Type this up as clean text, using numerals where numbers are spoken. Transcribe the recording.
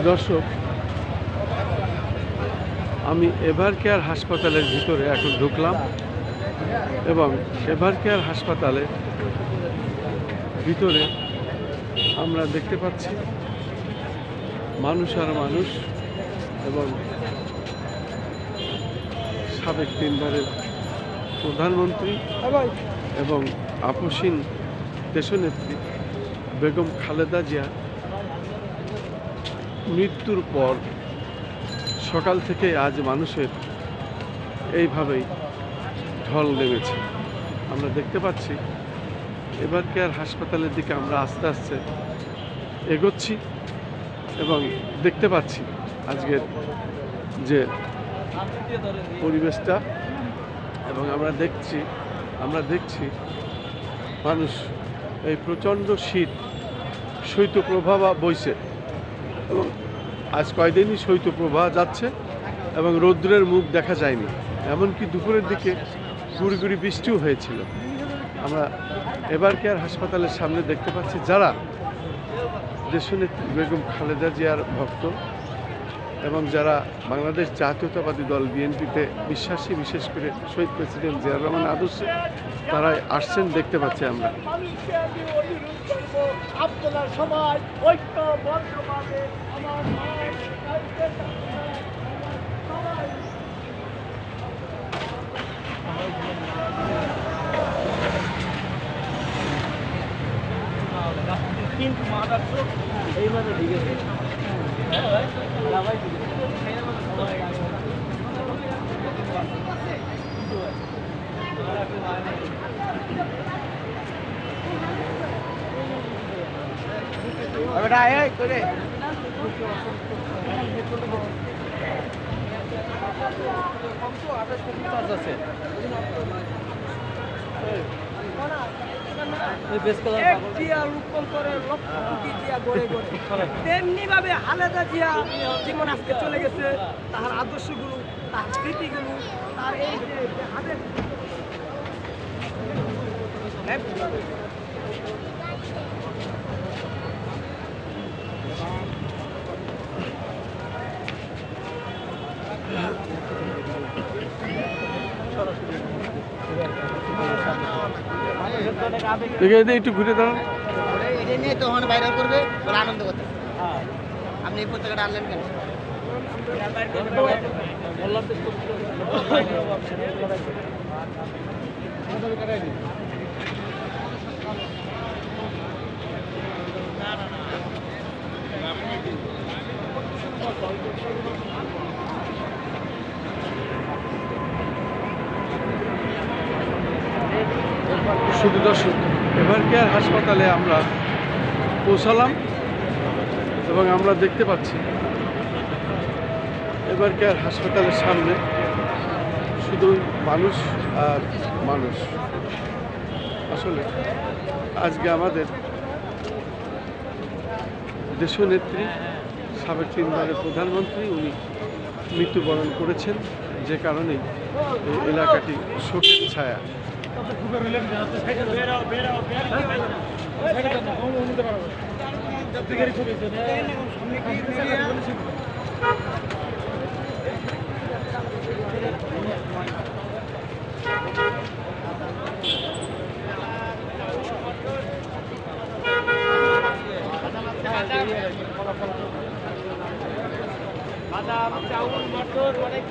দর্শক, আমি এভারকেয়ার হাসপাতালের ভিতরে এখন ঢুকলাম এবং এভারকেয়ার হাসপাতালের ভিতরে আমরা দেখতে পাচ্ছি মানুষ আর মানুষ এবং সাবেক 3 বারের প্রধানমন্ত্রী এবং আপসীন দেশনেত্রী বেগম খালেদা জিয়া মৃত্যুর পর সকাল থেকে আজ মানুষের এইভাবেই ঢল নেমেছে। আমরা দেখতে পাচ্ছি এভারকেয়ার হাসপাতালের দিকে আমরা আস্তে আস্তে এগোচ্ছি এবং দেখতে পাচ্ছি আজকের যে পরিবেশটা এবং আমরা দেখছি মানুষ এই প্রচণ্ড শীত শৈত্যপ্রবাহ বইছে এবং আজ কয়দিনই শৈত্যপ্রবাহ যাচ্ছে এবং রৌদ্রের মুখ দেখা যায়নি, এমনকি দুপুরের দিকে গুড়ি বৃষ্টিও হয়েছিল। আমরা এভারকেয়ার হাসপাতালের সামনে দেখতে পাচ্ছি যারা দেশনেত্রী বেগম খালেদা জিয়ার ভক্ত এবং যারা বাংলাদেশ জাতীয়তাবাদী দল বিএনপিতে বিশ্বাসী, বিশেষ করে শহীদ প্রেসিডেন্ট জিয়াউর রহমান আদর্শে তারা আসছেন দেখতে পাচ্ছি আমরা। এইভাবে ঠিক আছে। তেমনি ভাবে খালেদা জিয়া জীবন আজকে চলে গেছে, তার আদর্শগুলো, তার স্মৃতিগুলো, তার এই যে হাতের একটু ঘুরে দাঁড়ান। তখন ভাইরাল করবে বলে আনন্দ করতে। আপনি এই পতাকাটা আনলেন কেন? শুধু দর্শক, এভারকেয়ার হাসপাতালে আমরা পৌঁছালাম এবং আমরা দেখতে পাচ্ছি এভারকেয়ার হাসপাতালের সামনে শুধু মানুষ আর মানুষ। আসলে আজকে আমাদের দেশনেত্রী সাবেক 3 বারের প্রধানমন্ত্রী উনি মৃত্যুবরণ করেছেন, যে কারণেই এই এলাকাটি শোকের ছায়া। বাদাম, চাউল, মটর অনেক